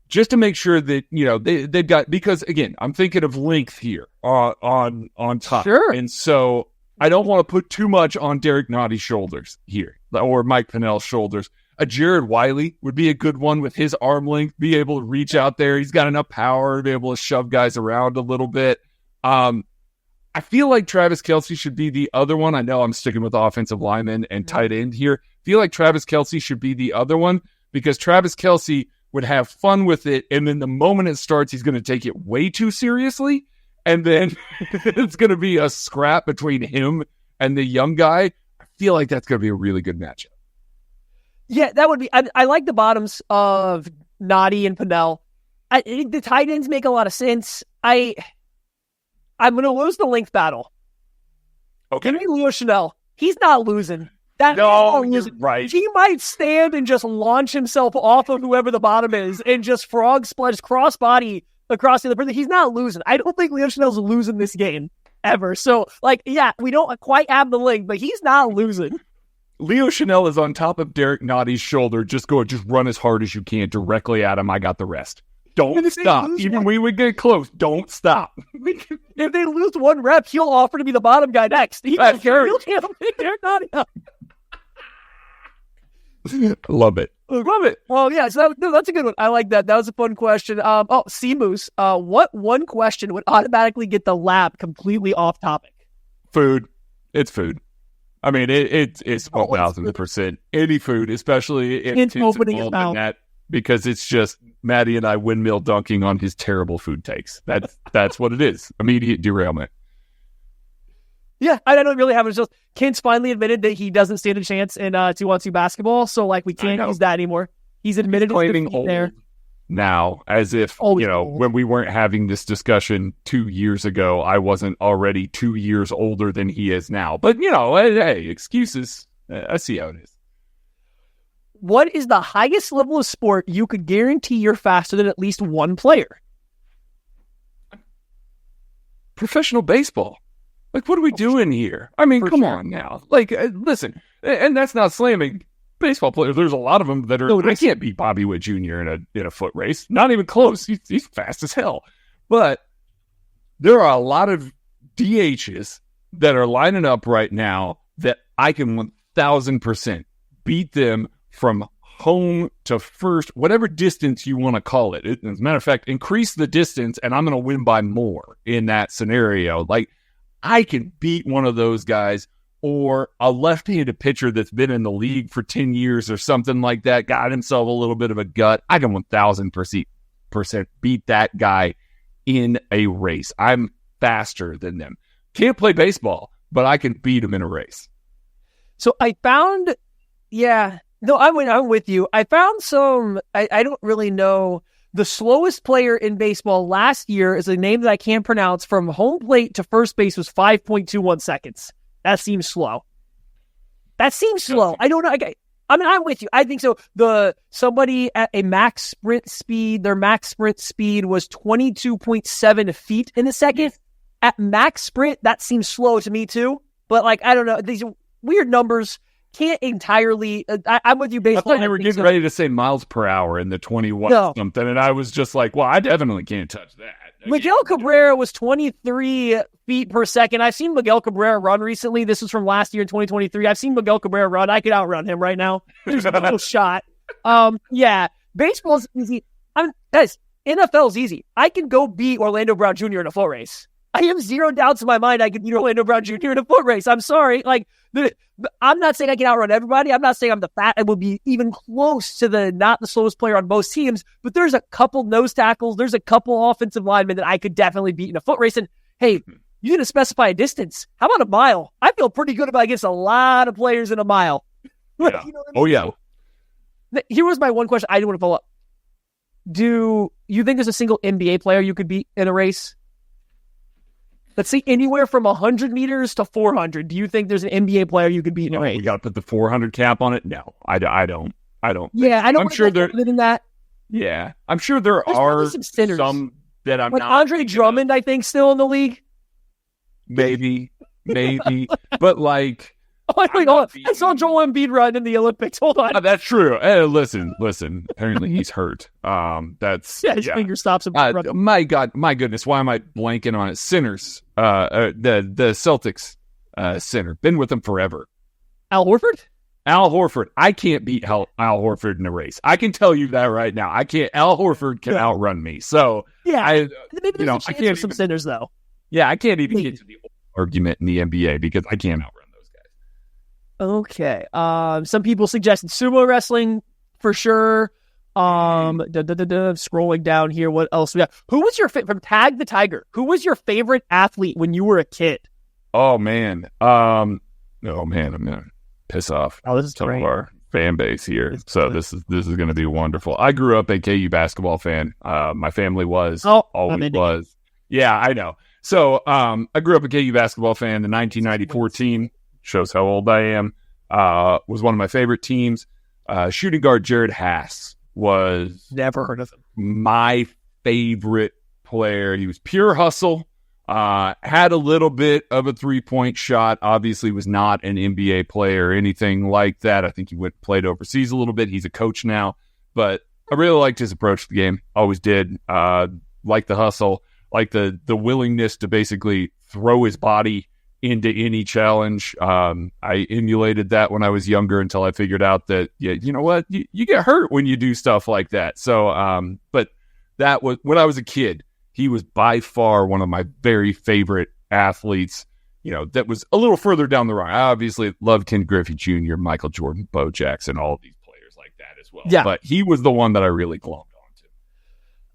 just to make sure that, they've got, because again, I'm thinking of length here on top. Sure. And so I don't want to put too much on Derek Notty's shoulders here, or Mike Pennell's shoulders. A Jared Wiley would be a good one with his arm length, be able to reach out there. He's got enough power to be able to shove guys around a little bit. I feel like Travis Kelce should be the other one. I know I'm sticking with offensive lineman and tight end here. I feel like Travis Kelce should be the other one because Travis Kelce would have fun with it, and then the moment it starts, he's going to take it way too seriously, and then it's going to be a scrap between him and the young guy. I feel like that's going to be a really good matchup. Yeah, that would be. I like the bottoms of Notty and Pennell. The tight ends make a lot of sense. I'm going to lose the length battle. Okay. Give me Leo Chanel. He's not losing. Right. He might stand and just launch himself off of whoever the bottom is and just frog splash crossbody across the other person. He's not losing. I don't think Leo Chanel's losing this game ever. So, we don't quite have the length, but he's not losing. Leo Chanel is on top of Derek Notty's shoulder. Just run as hard as you can directly at him. I got the rest. Don't stop. Even when we get close, don't stop. If they lose one rep, he'll offer to be the bottom guy next. He'll Love it. Love it. Well, yeah, so that's a good one. I like that. That was a fun question. Seamoose, what one question would automatically get the lab completely off topic? Food. It's food. I mean, it's 1,000%. Any food, especially if it's opening his involved in mouth. that, because it's just Maddie and I windmill dunking on his terrible food takes. That's what it is. Immediate derailment. Yeah, I don't really have it. It's just Kent's finally admitted that he doesn't stand a chance in 2-on-2 basketball, so like we can't use that anymore. He's admitted his claiming defeat old there. Now, as if, Always old. when we weren't having this discussion 2 years ago, I wasn't already 2 years older than he is now. But, hey, excuses. I see how it is. What is the highest level of sport you could guarantee you're faster than at least one player? Professional baseball. Like, what are we doing here? I mean, come on now. Like, listen, and that's not slamming baseball players. There's a lot of them that are. I can't beat Bobby Witt Jr. in a foot race. Not even close. He's fast as hell. But there are a lot of DHs that are lining up right now that I can 1,000% beat them from home to first, whatever distance you want to call it. As a matter of fact, increase the distance, and I'm going to win by more in that scenario. Like, I can beat one of those guys, or a left-handed pitcher that's been in the league for 10 years or something like that, got himself a little bit of a gut. I can 1,000% beat that guy in a race. I'm faster than them. Can't play baseball, but I can beat him in a race. So I found, I'm with you. I found some, I don't really know. The slowest player in baseball last year is a name that I can't pronounce. From home plate to first base was 5.21 seconds. That seems slow. I don't know. I'm with you. I think so. Somebody at a max sprint speed, their max sprint speed was 22.7 feet in a second. At max sprint, that seems slow to me too. But I don't know. These weird numbers. Can't entirely. I'm with you. Baseball. I thought you were getting ready to say miles per hour in the 21 something, and I was just like, "Well, I definitely can't touch that." Miguel Cabrera was 23 feet per second. I've seen Miguel Cabrera run recently. This was from last year in 2023. I've seen Miguel Cabrera run. I could outrun him right now. There's no shot. Yeah, baseball's easy. Guys, NFL's easy. I can go beat Orlando Brown Jr. in a foot race. I have zero doubts in my mind I could beat Orlando Brown Jr. in a foot race. I'm sorry. I'm not saying I can outrun everybody. I'm not saying I'm the fat. I will be even close to not the slowest player on most teams, but there's a couple nose tackles. There's a couple offensive linemen that I could definitely beat in a foot race. And hey, you didn't specify a distance. How about a mile? I feel pretty good about against a lot of players in a mile. Yeah. Oh, yeah. Here was my one question I do want to follow up. Do you think there's a single NBA player you could beat in a race? Let's see, anywhere from 100 meters to 400. Do you think there's an NBA player you could beat in a race? We got to put the 400 cap on it? No, I don't. Yeah, I don't. I'm sure there in that. Yeah, I'm sure there's are some that I'm not. Andre Drummond, I think, still in the league. Maybe, but Oh, wait, hold on. I saw Joel Embiid run in the Olympics. Hold on. That's true. Listen. Apparently he's hurt. His finger stops him. My goodness, why am I blanking on it? Centers. The Celtics center. Been with them forever. Al Horford. I can't beat Al Horford in a race. I can tell you that right now. I can't. Al Horford can outrun me. So maybe there's a chance for some centers though. Yeah, I can't even get to the argument in the NBA because I can't outrun. Okay. Some people suggested sumo wrestling for sure. Scrolling down here, what else we got? Who was your from Tag the Tiger? Who was your favorite athlete when you were a kid? Oh man. I'm gonna piss off. Oh, this is some of our fan base here. So this is going to be wonderful. I grew up a KU basketball fan. My family was always was. Yeah, I know. So I grew up a KU basketball fan. The 1994 team. Shows how old I am. Was one of my favorite teams. Shooting guard Jared Haas was never heard of him. My favorite player. He was pure hustle. Had a little bit of a 3-point shot. Obviously was not an NBA player or anything like that. I think he played overseas a little bit. He's a coach now. But I really liked his approach to the game. Always did. Like the hustle, like the willingness to basically throw his body into any challenge. I emulated that when I was younger until I figured out that, you know what, you get hurt when you do stuff like that. So, but that was when I was a kid. He was by far one of my very favorite athletes. That was a little further down the road. I obviously loved Ken Griffey Jr., Michael Jordan, Bo Jackson, all of these players like that as well. Yeah. But he was the one that I really glommed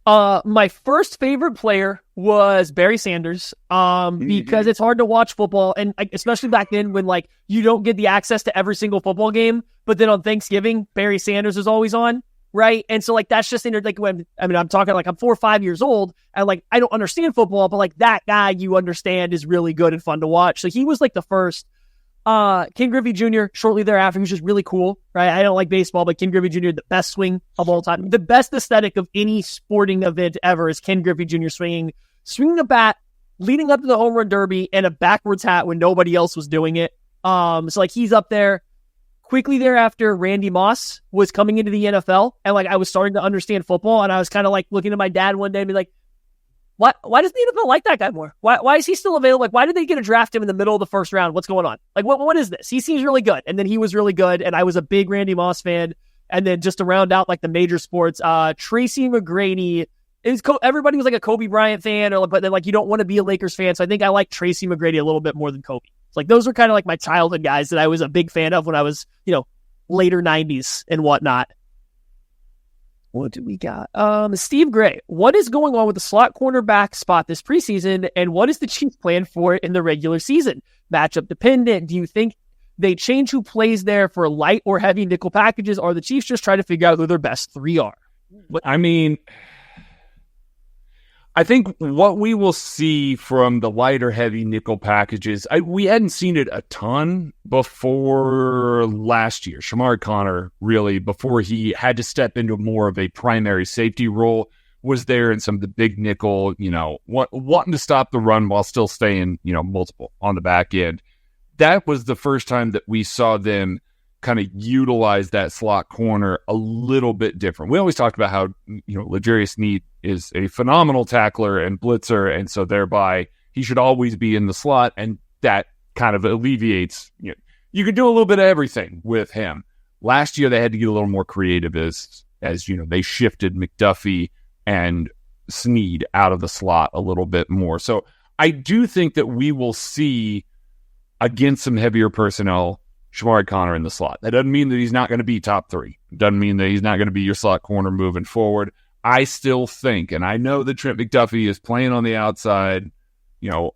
onto. My first favorite player was Barry Sanders, because it's hard to watch football, and especially back then when you don't get the access to every single football game, but then on Thanksgiving, Barry Sanders is always on, right? And so that's just when I'm talking I'm 4 or 5 years old, and I don't understand football, but that guy you understand is really good and fun to watch. So he was the first. Ken Griffey Jr. shortly thereafter, he was just really cool, right? I don't like baseball, but Ken Griffey Jr., the best swing of all time. The best aesthetic of any sporting event ever is Ken Griffey Jr. swinging a bat, leading up to the home run derby, and a backwards hat when nobody else was doing it. So he's up there. Quickly thereafter, Randy Moss was coming into the NFL, and I was starting to understand football, and I was kind of looking at my dad one day and be like, Why does the NFL like that guy more? Why is he still available? Why did they get to draft him in the middle of the first round? What's going on? What is this? He seems really good. And then he was really good. And I was a big Randy Moss fan. And then just to round out the major sports, Tracy McGrady. Everybody was a Kobe Bryant fan, but then you don't want to be a Lakers fan. So I think I like Tracy McGrady a little bit more than Kobe. It's those were kind of my childhood guys that I was a big fan of when I was, later 90s and whatnot. What do we got? Steve Gray, what is going on with the slot cornerback spot this preseason, and what is the Chiefs' plan for it in the regular season? Matchup dependent. Do you think they change who plays there for light or heavy nickel packages, or the Chiefs just try to figure out who their best three are? I think what we will see from the light or heavy nickel packages, we hadn't seen it a ton before last year. Shamari Connor, really, before he had to step into more of a primary safety role, was there in some of the big nickel, wanting to stop the run while still staying, multiple on the back end. That was the first time that we saw them kind of utilize that slot corner a little bit different. We always talked about how, L'Jarius Sneed is a phenomenal tackler and blitzer, and so thereby he should always be in the slot, and that kind of alleviates, you could do a little bit of everything with him. Last year they had to get a little more creative as they shifted McDuffie and Sneed out of the slot a little bit more. So I do think that we will see, against some heavier personnel, Shamari Connor in the slot. That doesn't mean that he's not going to be top three. It doesn't mean that he's not going to be your slot corner moving forward. I still think, and I know that Trent McDuffie is playing on the outside,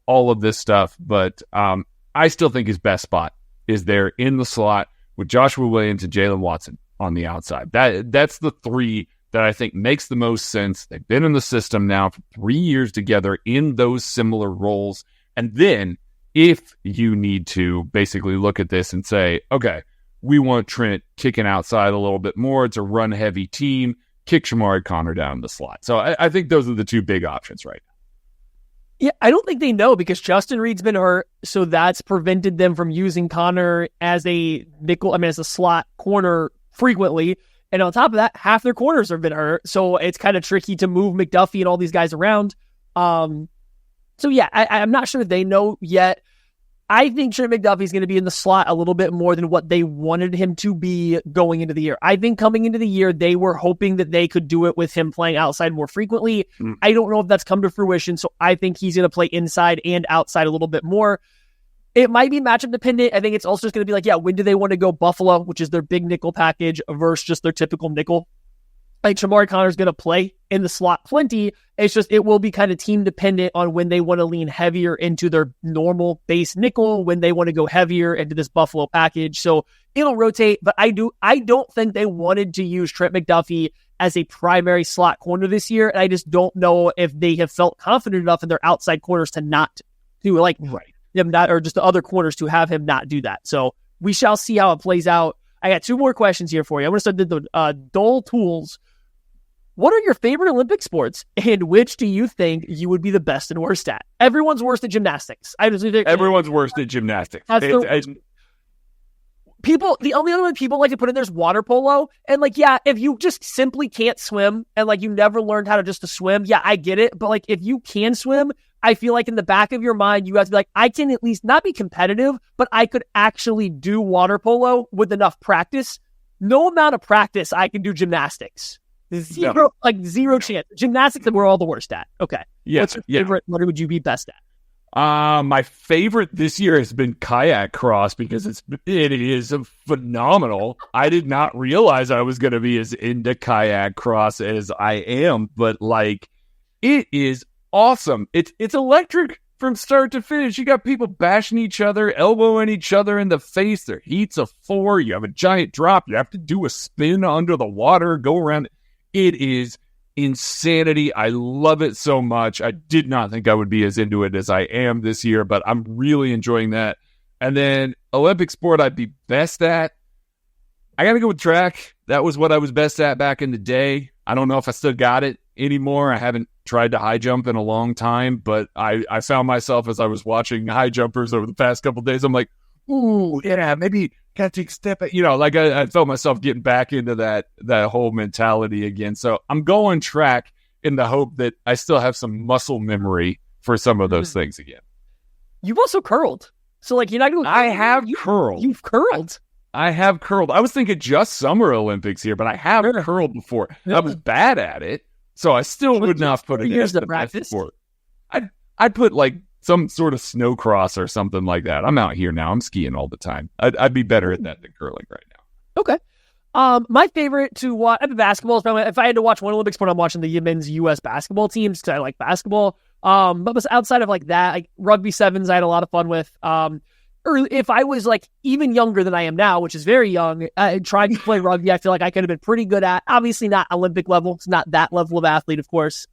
all of this stuff, but I still think his best spot is there in the slot with Joshua Williams and Jalen Watson on the outside. That's the three that I think makes the most sense. They've been in the system now for 3 years together in those similar roles. And then if you need to basically look at this and say, okay, we want Trent kicking outside a little bit more. It's a run-heavy team. Kick Shamari Connor down the slot. So I think those are the two big options right now. Yeah, I don't think they know because Justin Reed's been hurt, so that's prevented them from using Connor as a nickel, as a slot corner frequently. And on top of that, half their corners have been hurt, so it's kind of tricky to move McDuffie and all these guys around. So yeah, I'm not sure they know yet. I think Trent McDuffie is going to be in the slot a little bit more than what they wanted him to be going into the year. I think coming into the year, they were hoping that they could do it with him playing outside more frequently. I don't know if that's come to fruition, so I think he's going to play inside and outside a little bit more. It might be matchup dependent. I think it's also just going to be when do they want to go Buffalo, which is their big nickel package, versus just their typical nickel. Shamari Connor's going to play in the slot plenty. It's just, it will be kind of team dependent on when they want to lean heavier into their normal base nickel, when they want to go heavier into this Buffalo package. So it'll rotate, but I don't think they wanted to use Trent McDuffie as a primary slot corner this year. And I just don't know if they have felt confident enough in their outside corners to not do them not, or just the other corners to have him not do that. So we shall see how it plays out. I got two more questions here for you. I'm going to start with the Dole Tools. What are your favorite Olympic sports, and which do you think you would be the best and worst at? Everyone's worst at gymnastics. Everyone's worst at gymnastics. the only other one people like to put in there's water polo. And like, yeah, if you just simply can't swim and like you never learned how to swim, yeah, I get it. But like, if you can swim, I feel like in the back of your mind, you have to be like, I can at least not be competitive, but I could actually do water polo with enough practice. No amount of practice, I can do gymnastics. Zero chance. Gymnastics, we're all the worst at. Okay. Yeah. What's your favorite? What would you be best at? My favorite this year has been kayak cross because it is phenomenal. I did not realize I was going to be as into kayak cross as I am, but like it is awesome. It's electric from start to finish. You got people bashing each other, elbowing each other in the face. Their heats of 4. You have a giant drop. You have to do a spin under the water, go around. It is insanity. I love it so much. I did not think I would be as into it as I am this year, but I'm really enjoying that. And then Olympic sport I'd be best at. I got to go with track. That was what I was best at back in the day. I don't know if I still got it anymore. I haven't tried to high jump in a long time, but I found myself as I was watching high jumpers over the past couple of days, I'm like, ooh, yeah, maybe got to take a step at, like I felt myself getting back into that whole mentality again. So I'm going track in the hope that I still have some muscle memory for some of those things again. You've also curled. So like, you're not going to... I have curled. You've curled. I have curled. I was thinking just Summer Olympics here, but I have curled before. I was bad at it, so I still would not put it as the practice sport. I'd put like some sort of snow cross or something like that. I'm out here now. I'm skiing all the time. I'd be better at that than curling right now. Okay. My favorite to watch, basketball is probably, if I had to watch one Olympic sport, I'm watching the men's U.S. basketball teams because I like basketball. But outside of like that, like rugby sevens, I had a lot of fun with. Or if I was like even younger than I am now, which is very young, trying to play rugby, I feel like I could have been pretty good at. Obviously not Olympic level. It's not that level of athlete, of course.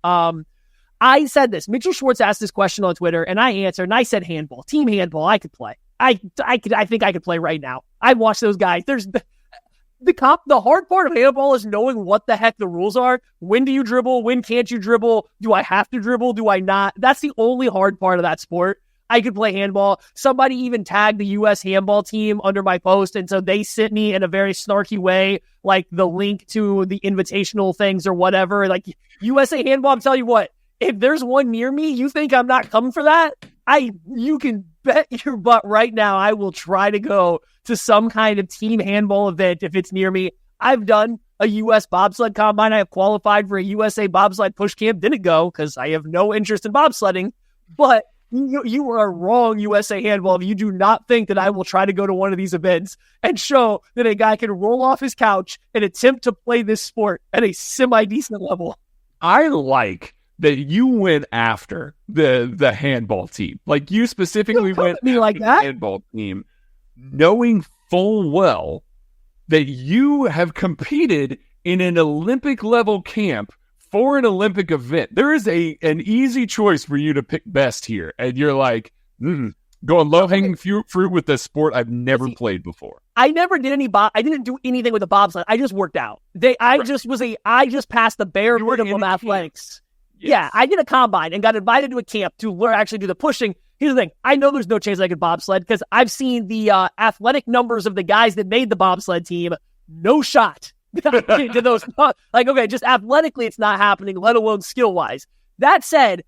I said this. Mitchell Schwartz asked this question on Twitter, and I answered, and I said handball. Team handball, I could play. I think I could play right now. I watch those guys. There's the hard part of handball is knowing what the heck the rules are. When do you dribble? When can't you dribble? Do I have to dribble? Do I not? That's the only hard part of that sport. I could play handball. Somebody even tagged the U.S. handball team under my post, and so they sent me in a very snarky way, like the link to the invitational things or whatever. Like USA handball, I'm telling you what, if there's one near me, you think I'm not coming for that? You can bet your butt right now I will try to go to some kind of team handball event if it's near me. I've done a U.S. bobsled combine. I have qualified for a USA bobsled push camp. Didn't go because I have no interest in bobsledding, but you are wrong, USA handball, if you do not think that I will try to go to one of these events and show that a guy can roll off his couch and attempt to play this sport at a semi-decent level. I like that you went after the handball team. Like you specifically went after like that? The handball team, knowing full well that you have competed in an Olympic level camp for an Olympic event. There is an easy choice for you to pick best here. And you're like, going low-hanging fruit with this sport I've never played before. I never did I didn't do anything with the bobsled. I just worked out. I just passed the bare minimum athletics. Yes. Yeah, I did a combine and got invited to a camp to learn actually do the pushing. Here's the thing. I know there's no chance I could bobsled because I've seen the athletic numbers of the guys that made the bobsled team. No shot. To those, like, okay, just athletically it's not happening, let alone skill-wise. That said,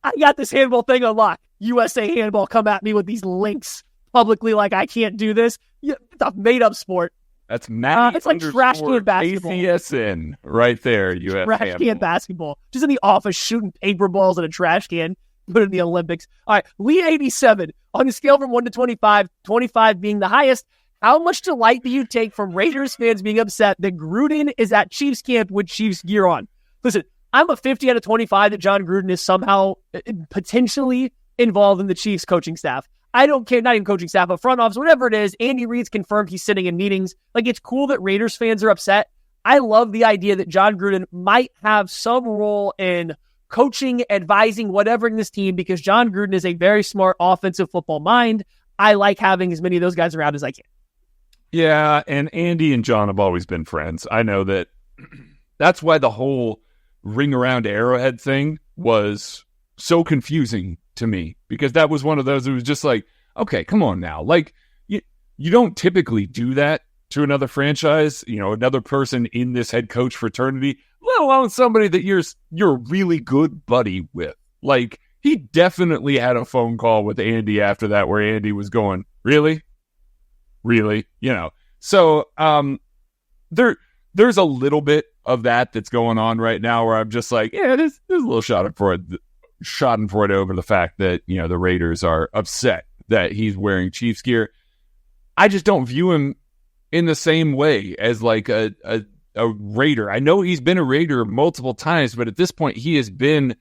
I got this handball thing unlocked. USA handball come at me with these links publicly like I can't do this. Yeah, it's a made-up sport. That's Matt. It's like trash can basketball. KCSN right there. US trash handball. Can basketball. Just in the office shooting paper balls in a trash can. Put in the Olympics. All right, Lee 87 on a scale from 1 to 25, 25 being the highest. How much delight do you take from Raiders fans being upset that Gruden is at Chiefs camp with Chiefs gear on? Listen, I'm a 50 out of 25 that John Gruden is somehow potentially involved in the Chiefs coaching staff. I don't care, not even coaching staff, but front office, whatever it is. Andy Reid's confirmed he's sitting in meetings. Like, it's cool that Raiders fans are upset. I love the idea that John Gruden might have some role in coaching, advising, whatever in this team, because John Gruden is a very smart offensive football mind. I like having as many of those guys around as I can. Yeah, and Andy and John have always been friends. I know that. That's why the whole ring around Arrowhead thing was so confusing to me, because that was one of those, it was just like, okay, come on now. Like, you don't typically do that to another franchise, another person in this head coach fraternity, let alone somebody that you're a really good buddy with. Like, he definitely had a phone call with Andy after that where Andy was going, really? So there's a little bit of that's going on right now where I'm just like, yeah, there's a little schadenfreude over the fact that, the Raiders are upset that he's wearing Chiefs gear. I just don't view him in the same way as like a Raider. I know he's been a Raider multiple times, but at this point he has been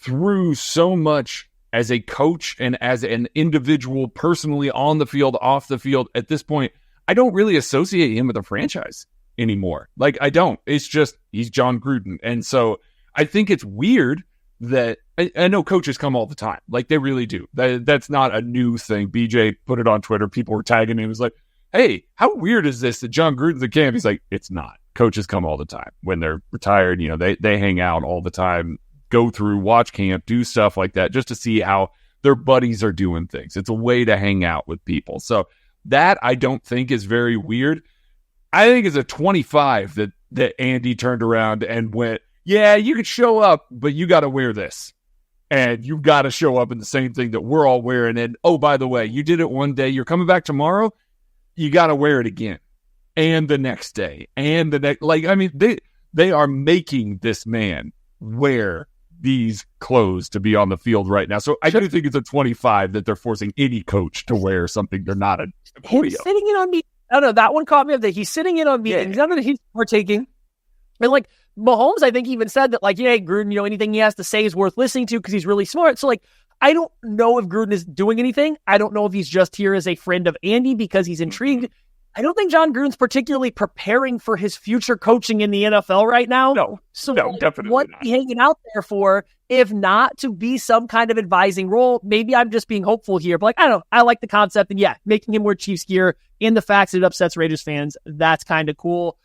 through so much as a coach and as an individual, personally, on the field, off the field. At this point, I don't really associate him with a franchise anymore. Like, I don't. It's just, he's John Gruden. And so I think it's weird that, I know coaches come all the time. Like, they really do. That's not a new thing. BJ put it on Twitter. People were tagging him. It was like, hey, how weird is this that John Gruden's at camp? He's like, it's not. Coaches come all the time. When they're retired, they hang out all the time, go through, watch camp, do stuff like that just to see how their buddies are doing things. It's a way to hang out with people. So that I don't think is very weird. I think it's a 25 that Andy turned around and went, yeah, you could show up, but you got to wear this. And you've got to show up in the same thing that we're all wearing. And, oh, by the way, you did it one day. You're coming back tomorrow. You got to wear it again. And the next day. And the next. Like, I mean, they are making this man wear these clothes to be on the field right now. So I do think it's a 25 that they're forcing any coach to wear something they're not. Him sitting in on me. I don't know. That one caught me up that he's sitting in on me. And not that he's partaking. And like Mahomes, I think even said that, like, yeah, Gruden, anything he has to say is worth listening to because he's really smart. So like, I don't know if Gruden is doing anything. I don't know if he's just here as a friend of Andy because he's intrigued. I don't think John Gruden's particularly preparing for his future coaching in the NFL right now. No, definitely what not. He hanging out there for, if not to be some kind of advising role? Maybe I'm just being hopeful here, but like, I don't know. I like the concept, and yeah, making him wear Chiefs gear in the facts that it upsets Raiders fans. That's kind of cool.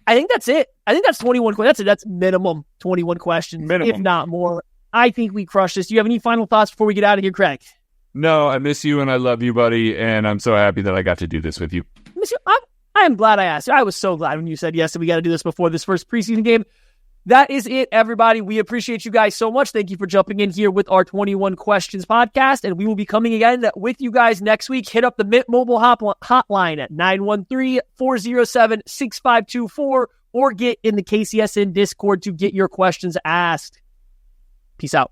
I think that's it. I think that's 21 questions. That's minimum 21 questions, if not more. I think we crushed this. Do you have any final thoughts before we get out of here, Craig? No, I miss you and I love you, buddy. And I'm so happy that I got to do this with you. I am glad I asked you. I was so glad when you said yes, and we got to do this before this first preseason game. That is it, everybody. We appreciate you guys so much. Thank you for jumping in here with our 21 Questions podcast, and we will be coming again with you guys next week. Hit up the Mint Mobile hotline at 913-407-6524 or get in the KCSN Discord to get your questions asked. Peace out.